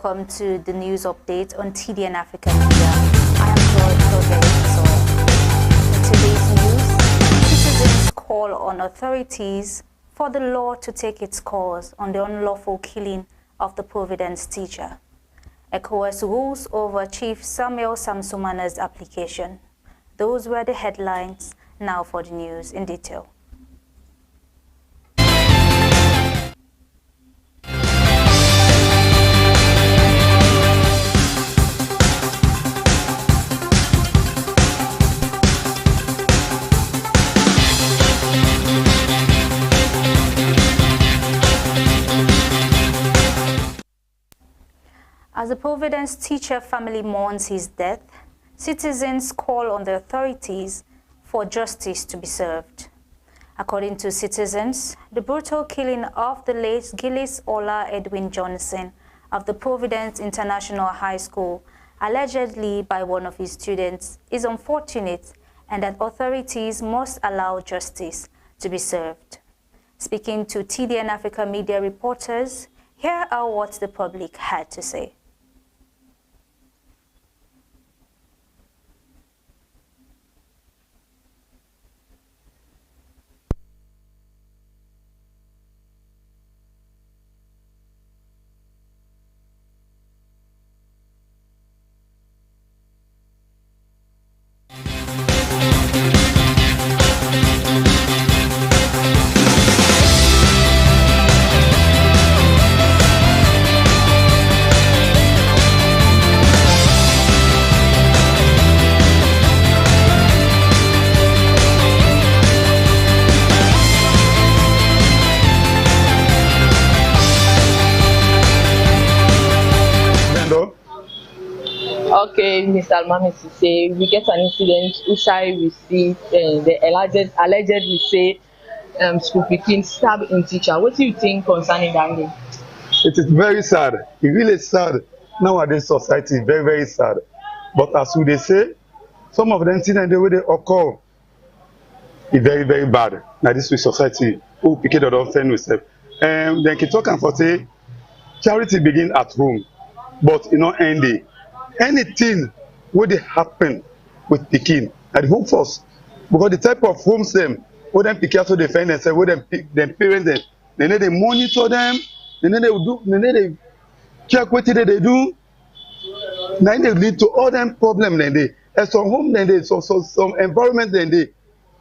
welcome to the news update on TDN Africa Media. I am Claudia Redwood-Sawyerr. In today's news, citizens call on authorities for the law to take its course on the unlawful killing of the Providence teacher. ECOWAS rules over Chief Samuel Samsumana's application. Those were the headlines. Now for the news in detail. As the Providence teacher family mourns his death, citizens call on the authorities for justice to be served. According to citizens, the brutal killing of the late Gillis Ola Edwin Johnson of the Providence International High School, allegedly by one of his students, is unfortunate and that authorities must allow justice to be served. Speaking to TDN Africa Media reporters, here are what the public had to say. Okay, Mr. Almami, say we get an incident which I received, the allegedly say school picking stab in teacher. What do you think concerning that? It is very sad. It really is sad. Nowadays society is very, very sad. But as they say, some of the incidents the way they occur is very, very bad. Now this is society who pick it up friend with them. Then can talk and for say charity begin at home, but you know ending. Anything would happen with picking at home first, because the type of homes them where them pick also defend themselves, where them parents them, they need to monitor them, they need to check what they do. Now they lead to all them problems then they. And some home then they, some environment then they,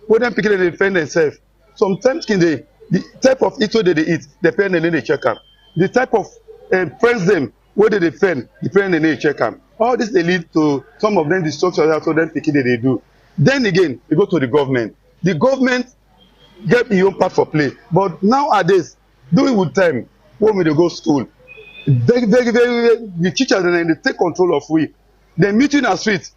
where them pick they defend themselves. Sometimes can they the type of eat they eat, the parents then they check up. The type of friends them where they defend, the parents then they check up. All this they lead to some of them destruction also then picking they do. Then again, we go to the government. The government get their own part for play. But nowadays, doing with time, when we go school, very, very, very, the teachers and they take control of we. They meet you in the street,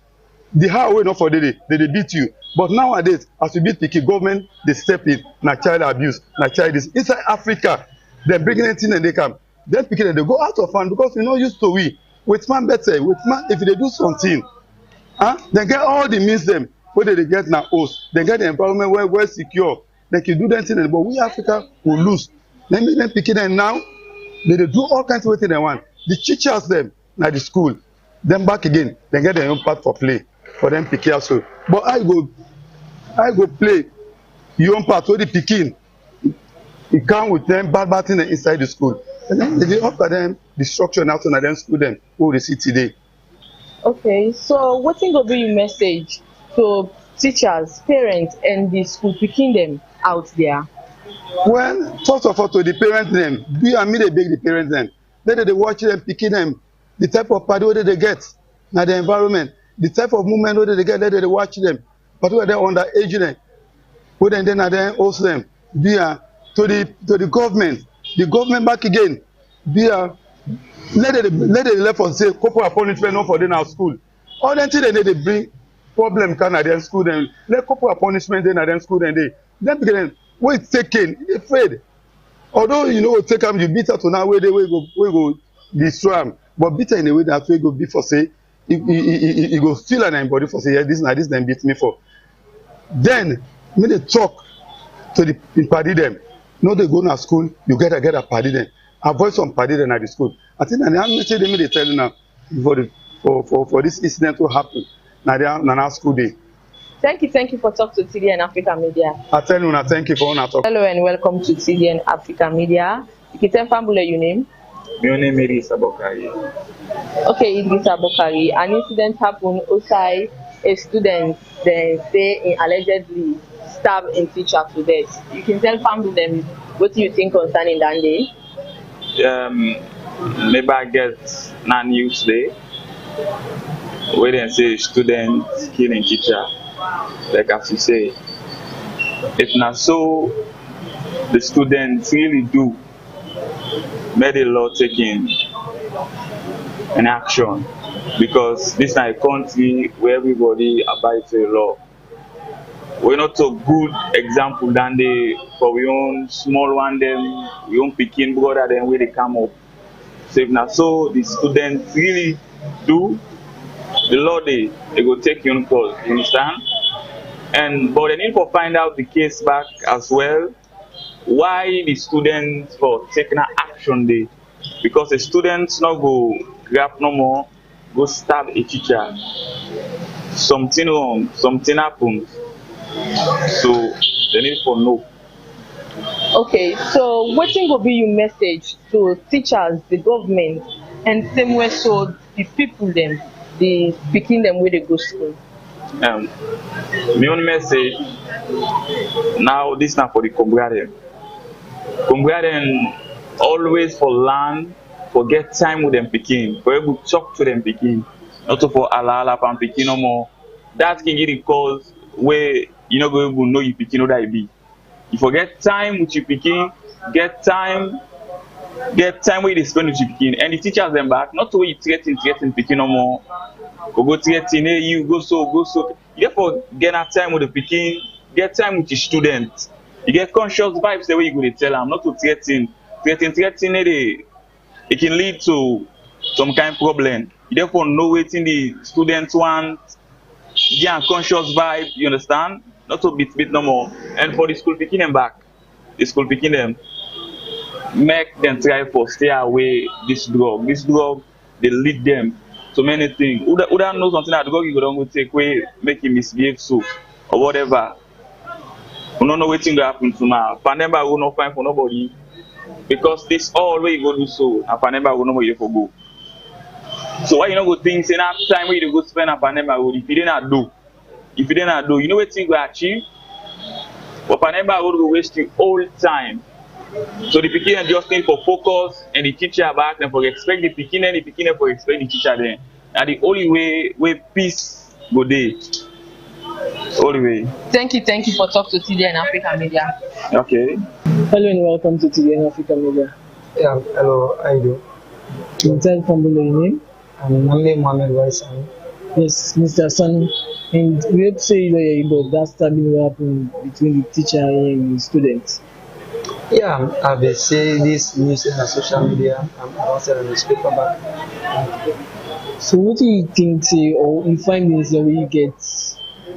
the highway not for they beat you. But nowadays, as we beat the government, they step in, na child abuse, na child this. Inside Africa, they bring anything and they come. Then picking they go out of hand because we're not used to we. With man better, with man if they do something, they get all the means them where they get now host, they get the environment where well secure, they can do that thing, but we Africa will lose. Then make them picking them now, they do all kinds of things they want. The teachers them now the school, then back again, they get their own part for play for them picking also. But I go play your own part where the picking, it come with them bad thing inside the school. And then they offer them the structure now to them school them who they see today. Okay, so what will be your message to teachers, parents, and the school picking them out there? Well, first of all, to the parents them, do and me they beg the parents them. Then they watch them picking them, the type of party where they get, now the environment, the type of movement where they get, then they watch them. But where they're underage them, where then host them, to the government. The government back again, let the left us say corporal punishment not for them our school. All them things they bring problem can at their school then let corporal punishment then at them school then begin when it's taken, they afraid. Although you know take them you beat her to now where they go destroy them, but beat her in a way that way go be for say he go feel an anybody for say yeah, this them beat me for. Then when they talk to the party them. No, they go to school, you get a party then. avoid some party at the school. I think that the message they tell you now for this incident to happen. Now school day. Thank you for talking to TDN Africa Media. I tell you now, thank you for una talk. Hello and welcome to TDN Africa Media. You can tell your name. My name is Abokari. Okay, Idris Abokari. An incident happened outside a student then say in allegedly stabbed a teacher to death. You can tell family them what do you think concerning that day? Maybe I get na news day where they say student killing teacher. Like as you say, if not so, the students really do made the law taking an action, because this is a country where everybody abides to the law. We're not a good example than they for we own small one them, we own picking brother then where they come up. So if not so, the students really do the law they go take you on call, you understand? And but they need to find out the case back as well. Why the students for taking an action day? Because the students not go grab no more, go stab a teacher. Something wrong, something happened. So they need to know. Okay, so what will be your message to teachers, the government, and same way so the people them, the picking them where they go school? My own message now, this now for the comrades. Comrades always for learn, for get time with them picking, for able to talk to them picking, not to for ala and picking no more. That can get the cause where you not going to know you picking what I be. You forget time with you picking, get time where they spend with you picking, and the teachers them back, not to where you threaten picking no more. Go threaten, hey, you go so. You therefore get that time with the picking, get time with your students. You get conscious vibes the way you go to tell them, not to threaten, it can lead to some kind of problem. You therefore know what the students want, get a conscious vibe, you understand? Not to beat no more. And for the school picking them back, the school picking them, make them try for stay away this drug. This drug, they lead them to many things. Who don't know something that the drug you don't go take away, make him misbehave so, or whatever. We don't know what thing will happen to now. Pandemic will not find for nobody, because this all way you go do so, and pandemic will not where for go. So why you not go think say that time where you go spend a pandemic if you didn't do, you know what thing will achieve? But pandemic will go waste you all time. So the beginner just need for focus and the teacher back and for expect the beginner for expect the teacher then. And the only way peace go there. All the way. Thank you for talking to TDN Africa Media. Okay. Hello and welcome to TDN Africa Media. Yeah, hello, I do. Can you tell from your name? I'm Name Mohammed Waisan. Yes, Mr. Sani. And we have to say about that stabbing will happen between the teacher and the students. Yeah, I've been seeing this news in the social media. I'm also in the newspaper back. So what do you think, say, or in findings that we get,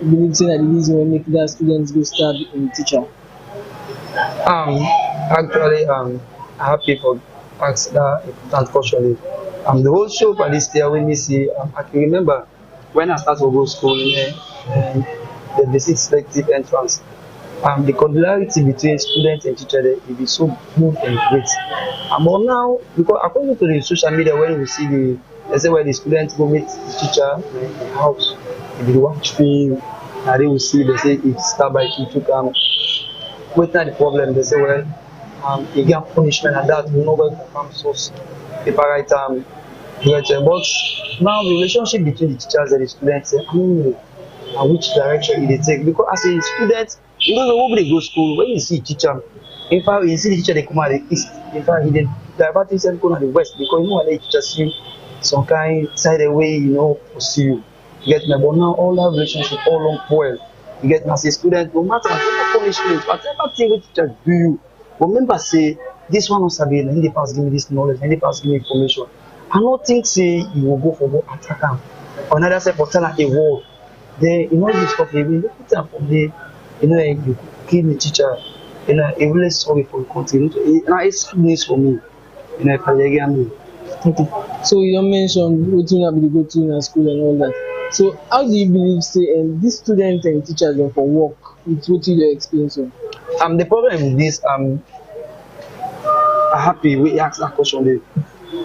believe saying that the reason why make that students go stab in the teacher? Actually, I'm happy for ask that unfortunately. The whole show for this year when we see, I can remember when I started to go to school, the basic selective entrance. The cordiality between students and teachers it is so smooth and great. But now, because according to the social media, when we see let's say where the students go meet the teacher in the house, if they watch film, and they will see, they say it's stabbed by two come. What's not the problem? They say, well, you get punishment and that will not work from source. Paper right but now the relationship between the teachers and the students, I don't know which direction they take. Because as a student, you don't know where they go to school. When you see teacher, in fact, you see the teacher they come out the east. In fact, he did divert himself go to the west because you know when the teacher see some kind side away, pursue you. You get me? But now all that relationship all long spoil. You get me? As a student, no matter what punishment, whatever thing the teacher do you, remember say this one was available. And the past give me this knowledge, and the past give me information. I don't think say you will go for attack him. Or another say for tell a word. Then this stuff they will put them from there. You kill the teacher. I'm really sorry for the country. It's sad news for me. you know, again. Okay. So you don't mention what you have to go to in school and all that. So how do you believe say these students and teachers them for work with what you experience on? The problem with this, I'm happy we asked that question.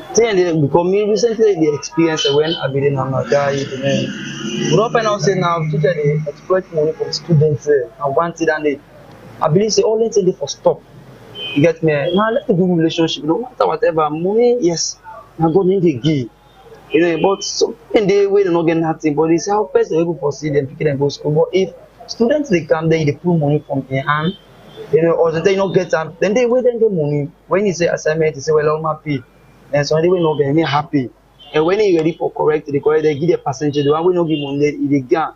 Because me recently the experience when I been in Amagai, we don't find out say now teacher they exploit money from students and want it and they I believe say all let's say they for stop. You get me? Now let's do relationship, no matter whatever money, yes, now go need the give. You know, but some in the way they're not getting nothing, but it's how best they're able to see them picking and go school. But if students they come there, they put money from their hand, you know, or they not get them, then they wait and get money. When you say assignment, you say, well, I'm happy. And so they will not get happy. And when you're ready for correct, they give the percentage. The one will not give money, they get,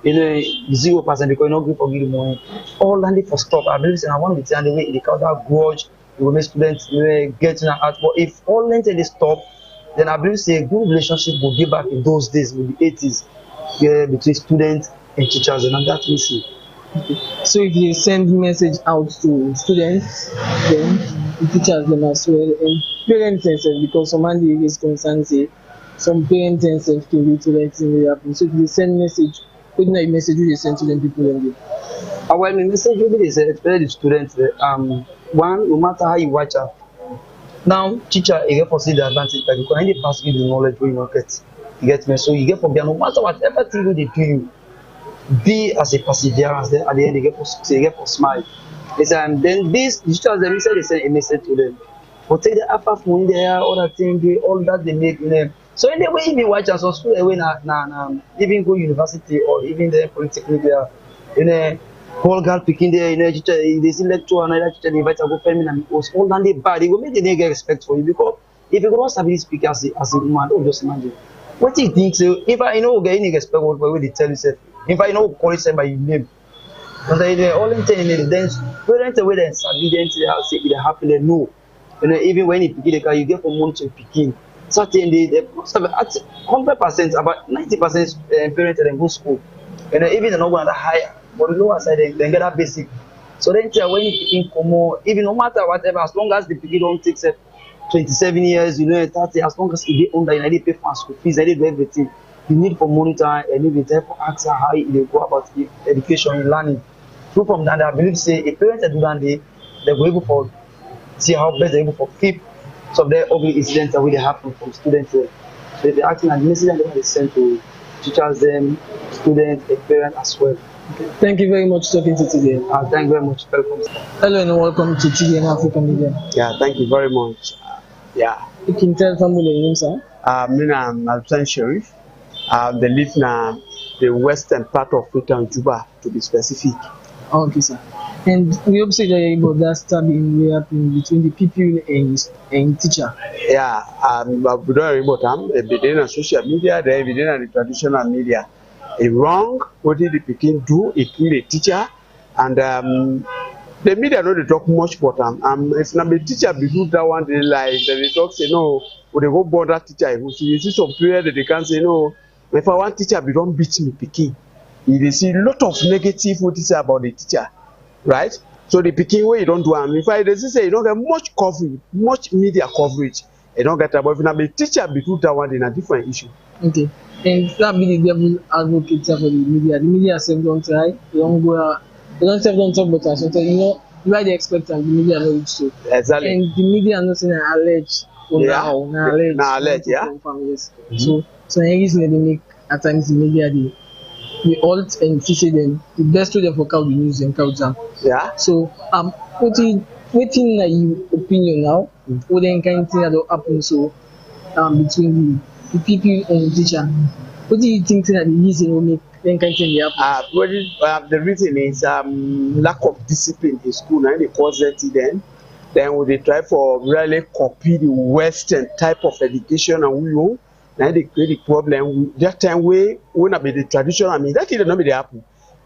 you know, 0% because you not give for give money. All landed for stop. I believe, and I want to tell the way they count that grudge, you will make students get in and out. But if all landed they stop, then I believe say a good relationship will get back in those days, with the 80s, between students and teachers, and that we see. Okay. So if you send message out to students, then the teachers them as well, and parents themselves, because some man they is concerned say some parents themselves can be to let things happen. So if you send message, what kind of message will you send to them people and them? Well, my message will be especially the students. One, no matter how you watch out. Now, teacher, you get for see the advantage, but because any pass you the knowledge we not get. You get me? So you get for them, no matter whatever thing they do you, be as a perseverance. Then at the end, they get for smile. It's, then this teachers they send a message to them. But take the upper phone there, all that thing, all that they make, you know. So in the way you watch us, so school away even go university or even the polytechnic there, you know. Whole girl picking there, you know, teacher, they see lecture, another teacher, they invite to go feminine and post. All that they bad, they will make the nigga respect for you because if you don't have this speak as a woman, don't just imagine. What do you think? So if I know get any respect what they tell you, if I know call it by your name, and they all in telling me then parents away then obedient they have say they happy they know. You know, even when you pick the car, you get from month to picking. Certain they must have 100%, about 90% parents then go school. You know, even the not one that higher. But the lower side, then get that basic. So then when you picking Como, even no matter whatever, as long as the picking don't take 27 years, you know, 30, as long as they own that, they pay for school fees, they do everything. You need for monitor and even type for ask how they go about the education and learning. So from that, I believe say if parents do that, they will able for see how best they're able for keep some of their ugly incidents that will happen from students. So if they're acting and message that they send to teachers, them, students, and parents as well. Okay. Thank you very much for talking to TDN. Thank you very much. Welcome. Hello and welcome to TDN African Media. Yeah, thank you very much. Yeah. You can tell family your name, sir. I'm Alpsan Sharif. They live in the western part of Freetown, Juba, to be specific. Okay, sir. And we hope say that about that stabbing happening between the pupil and teacher. Yeah, we don't worry about them. They did on social media, they did on the traditional media. A wrong, what did the Peking do? It killed a teacher, and the media don't talk much about them. If not the teacher be do that one, they like, they talk say no, or they go bother teacher. If you see some period that they can say no, if I want teacher, be don't beat me Peking. You see a lot of negative what is about the teacher, right? So the Peking way you don't do them. If I say you don't get much coverage, much media coverage, you don't get about. If not the teacher be do that one, in a different issue. Okay. And that be the devil advocate for the media. The media self don't try, they don't go they don't talk about us. So you know why they expect and the media know it so. Exactly. And the media not saying allege allege, yeah. Yes. So any reason they make at times the media they alt and say them the best way they for cow the news and cow jam. Yeah. So waiting na your opinion now, what then kind of thing that will happen so between the people and teacher. What do you think that the reason will make them kind of thing happen? The reason is lack of discipline in school. Now they cause it then when they try for really copy the Western type of education and we own, now they create the problem. That time we not be the traditional. I mean that did not be the happen.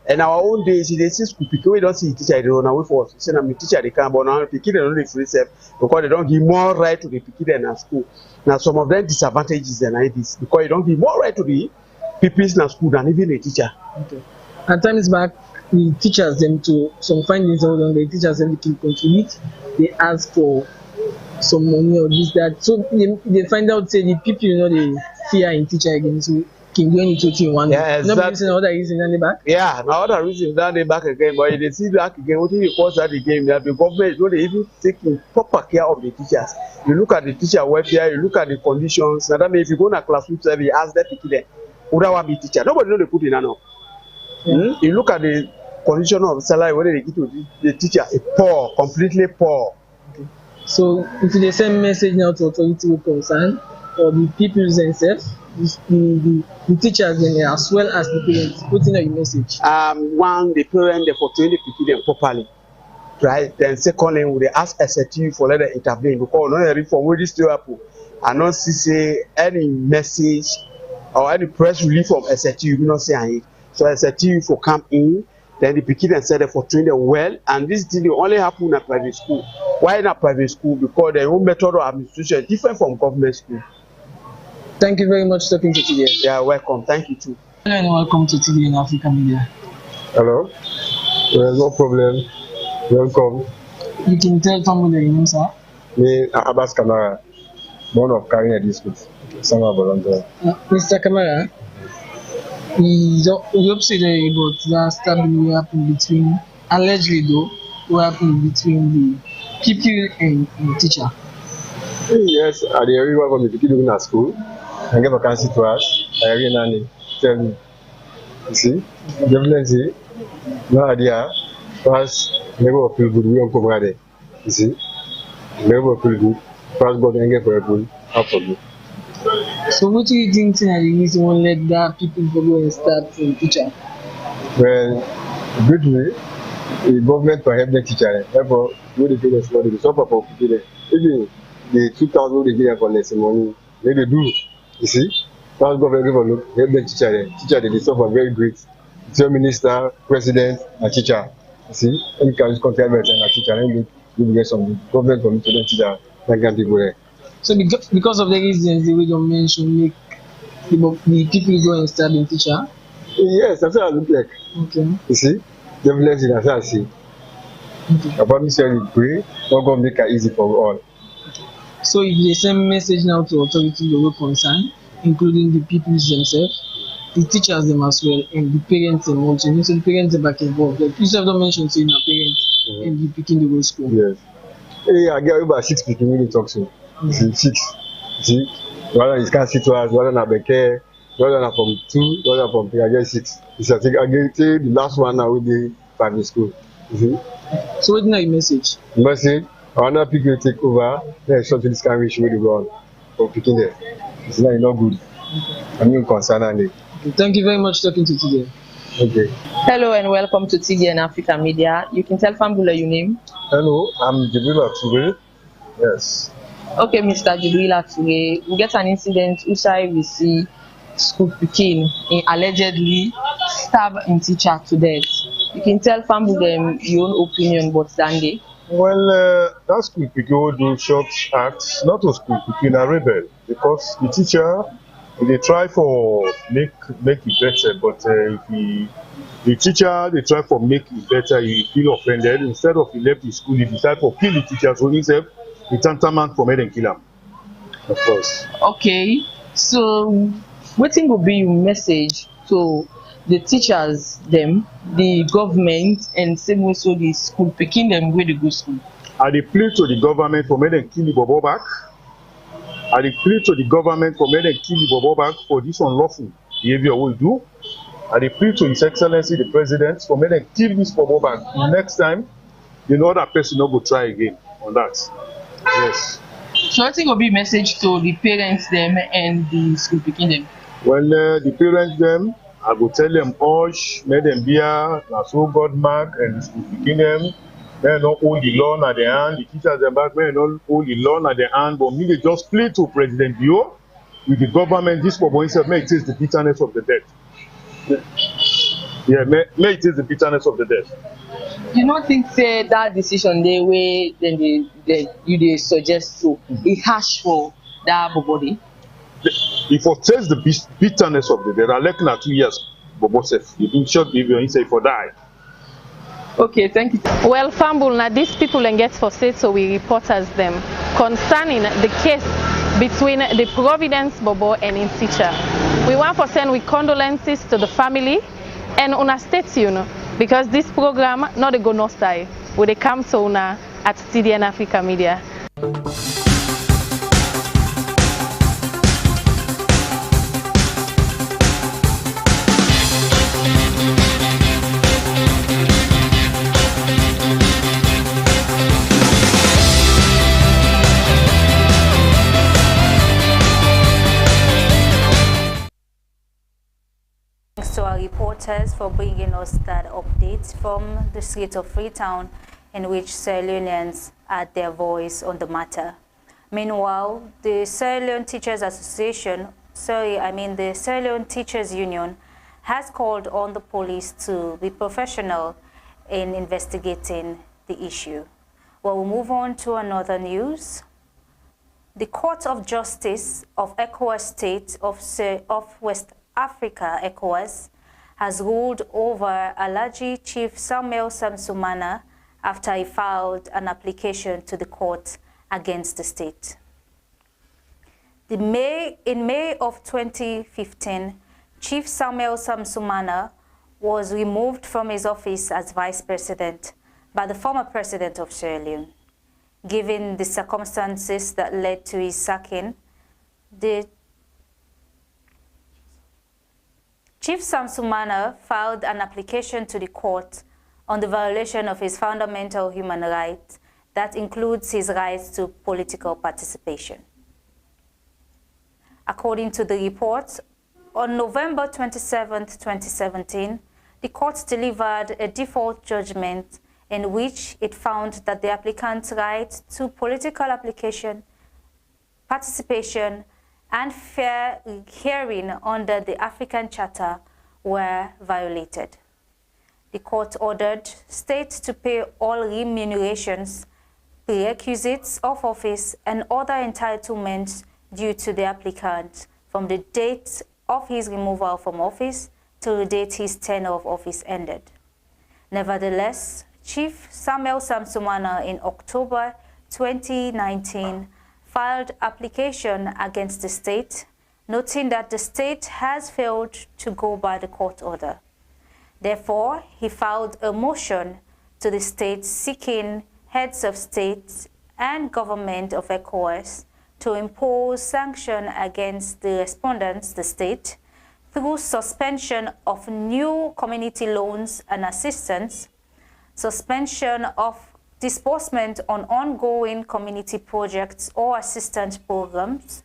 In our own days, they see school people we don't see teacher they run away for us. Say I'm teacher they can't, but now the kid they don't free self because they don't give more right to the people than at school. Now some of them disadvantages than like this because you don't give more right to the people in school than even a teacher. Okay. At times back, the teachers them to some findings on the teachers them they can contribute. They ask for some money or this that. So they find out say the people they fear in teacher again. So can do anything one. Yeah, exactly. Not reason other reason on the back. Yeah, now other reason that they back again, but if they see back again, what do you cause that again? That the government is not even taking proper care of the teachers. You look at the teacher welfare, you look at the conditions. Now that means if you go in a classroom survey, you ask them to them, who that want be teacher? Nobody know they put in now. Yeah. You look at the condition of salary whether they give to the teacher, a poor, completely poor. Okay. So if they send message now to authority with concern or the people themselves, the teachers then as well as the parents, putting out a message. One, the parent they for train the people them properly, right? Then secondly, we they ask SATU for let them intervene because no reform will this still happen. I don't see say any message or any press release from SATU, you not say it. So SATU for come in, then the people and said for train them well, and this thing only happen in a private school. Why in a private school? Because their own method of administration is different from government school. Thank you very much for talking to TDN. Yeah, welcome. Thank you too. Hello and welcome to TDN Africa Media. Hello. There's no problem. Welcome. You can tell somebody your name, sir. Me, Abbas Kamara, born of Karinya district, Sangha volunteer. Mr. Kamara, we hope to say about that stabbing will happen between, allegedly though, will happen between the pupil and the teacher. Yes, at the area where the people doing at school, and get vacancy to us, I really tell me. You see, definitely, no idea, first, never feel good, we don't come right there. You see, never feel good, first God and get for a good, how for you. So what do you think is the reason won't let that people go and start from teacher? Well, good way, the government for help the teacher, therefore, we the parents know the suffer for people. Even the 2,000 they give for lesson money, they do. You see, first government give a look, help the teacher they suffer very great. It's minister, president, and teacher. You see, any kind of containment and a teacher, and you get some government from the teacher, that can go there. So because of the reasons the way you mentioned, make the people go and start in teacher? Yes, that's what I look like. Okay. You see, definitely that's what I see. Okay. About me saying pray, not going to make it easy for all. So if they send message now to authority you will concern, including the people themselves, the teachers them as well, and the parents them also. So the parents are back involved. Like you don't mention saying our parents and the picking the whole school. Yes. Hey, I get about 6 people when they talk to. See, 6. See, rather is can't sit to us, rather than Beke, rather than from 2, rather than from 3, I get 6. It's I get the last one now with the primary school. You see? So what is your message? The message, another people take over, then short to this kind of issue with the ground for picking there. It's not good. I'm even concerned on it. Okay, thank you very much for talking to TDN. Okay. Hello and welcome to TDN Africa Media. You can tell Fambula your name. Hello, I'm Jibril Ature. Yes. Okay, Mr. Jibril Ature, we get an incident which we see school Pekin allegedly stab in teacher to death. You can tell Fambula your own opinion about Sunday. Well, that school Pekin do short acts, not to school Pekin a rebel, because the teacher they try for make it better, but the teacher they try for make it better, he feel offended. Instead of he left the school, he decide for kill the teacher, so himself he tantamount for make them kill him. Of course. Okay, so what thing will be your message to the teachers, them, the government, and same also the school picking them where they go school? I plead to the government for make them kill the Bobo back. I plead to the government for make them kill the Bobo back for this unlawful behavior we do. I plead to His Excellency the President for make them kill this Bobo back. Next time, that person not go try again on that. Yes. So I think will be message to the parents them and the school picking them. Well, the parents them, I go tell them, make them be a so God mark and the school picking them. May not hold the law at the hand. The teachers them back may not hold the law at the hand, but me they just plead to President Bio with the government. This for himself, may it is the bitterness of the death. Yeah, may it is the bitterness of the death. You don't think say that decision they way then they suggest to be harsh for that body? If it says the bitterness of the death, I like na 2 years, Bobo safe. You can short give you say for die. Okay, thank you. Well, Fambul, now these people and get for state, so we report as them. concerning the case between the Providence Bobo and in teacher. We want to send with condolences to the family and una stay tuned because this program not a go no style will they come to una at TDN Africa Media. To our reporters for bringing us that update from the streets of Freetown, in which Sierra Leoneans add their voice on the matter. Meanwhile, the Sierra Leone Teachers Association, the Sierra Leone Teachers Union, has called on the police to be professional in investigating the issue. Well, we'll move on to another news. The Court of Justice of ECOWAS State of West Africa, ECOWAS, has ruled over Alhaji Chief Samuel Samsumana after he filed an application to the court against the state. In May of 2015, Chief Samuel Samsumana was removed from his office as vice president by the former president of Sierra Leone. Given the circumstances that led to his sacking, Chief Samsumana filed an application to the court on the violation of his fundamental human rights that includes his rights to political participation. According to the report, on November 27, 2017, the court delivered a default judgment in which it found that the applicant's right to political participation, and fair hearing under the African Charter were violated. The court ordered states to pay all remunerations, prerequisites of office, and other entitlements due to the applicant from the date of his removal from office to the date his tenure of office ended. Nevertheless, Chief Samuel Samsumana in October 2019 filed application against the state, noting that the state has failed to go by the court order. Therefore, he filed a motion to the state seeking heads of state and government of ECOWAS to impose sanction against the respondents, the state, through suspension of new community loans and assistance, suspension of disbursement on ongoing community projects or assistance programs,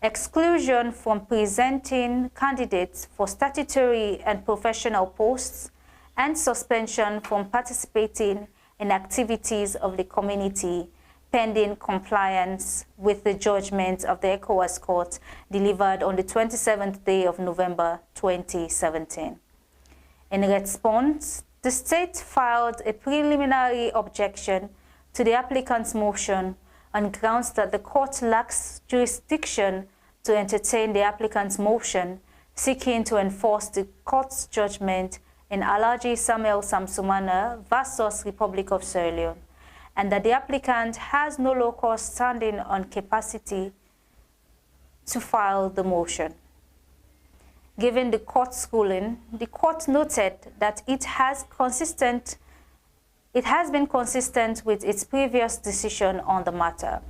exclusion from presenting candidates for statutory and professional posts, and suspension from participating in activities of the community pending compliance with the judgment of the ECOWAS Court delivered on the 27th day of November 2017. In response, the state filed a preliminary objection to the applicant's motion on grounds that the court lacks jurisdiction to entertain the applicant's motion seeking to enforce the court's judgment in Alhaji Samuel Samsumana versus Republic of Sierra Leone, and that the applicant has no local standing on capacity to file the motion. Given the court's ruling, the court noted that it has been consistent with its previous decision on the matter,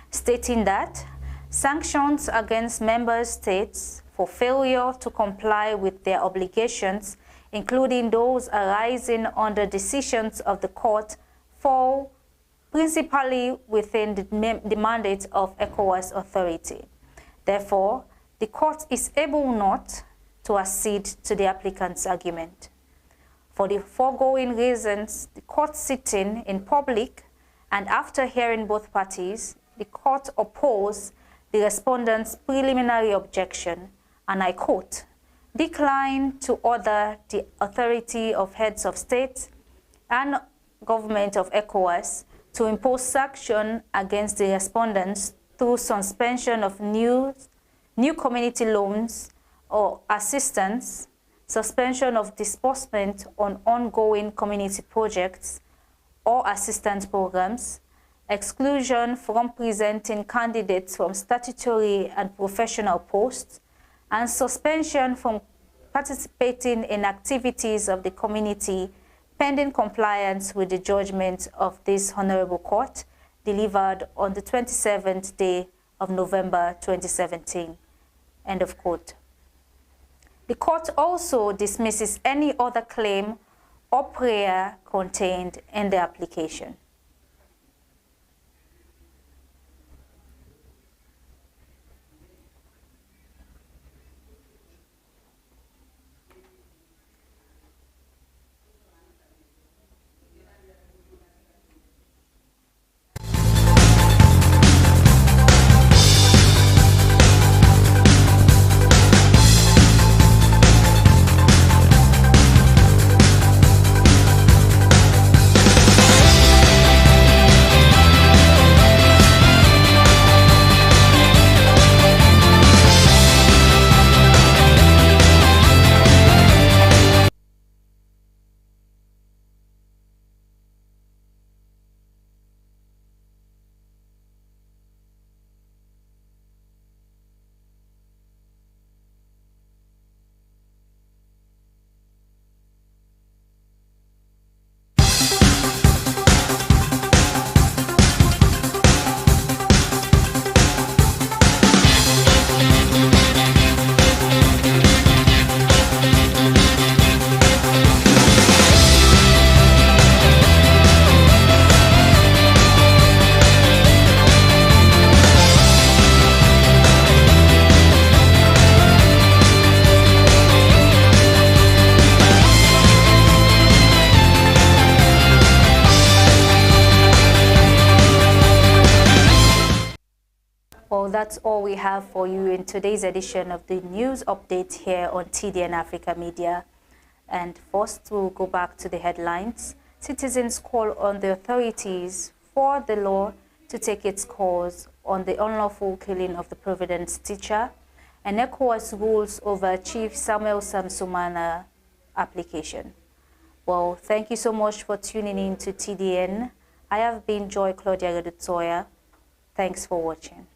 stating that sanctions against member states for failure to comply with their obligations, including those arising under decisions of the court, fall principally within the mandate of ECOWAS authority. Therefore, the court is able not to accede to the applicant's argument. For the foregoing reasons, the court sitting in public and after hearing both parties, the court opposed the respondent's preliminary objection, and I quote, declined to order the authority of heads of state and government of ECOWAS to impose sanction against the respondents through suspension of new community loans or assistance, suspension of disbursement on ongoing community projects or assistance programs, exclusion from presenting candidates from statutory and professional posts, and suspension from participating in activities of the community pending compliance with the judgment of this Honorable Court delivered on the 27th day of November 2017. End of quote. The court also dismisses any other claim or prayer contained in the application. Well, that's all we have for you in today's edition of the news update here on TDN Africa Media. And first, we'll go back to the headlines. Citizens call on the authorities for the law to take its course on the unlawful killing of the Providence teacher, and ECOWAS rules over Chief Samuel Samsumana application. Well, thank you so much for tuning in to TDN. I have been Claudia Redwood-Sawyerr. Thanks for watching.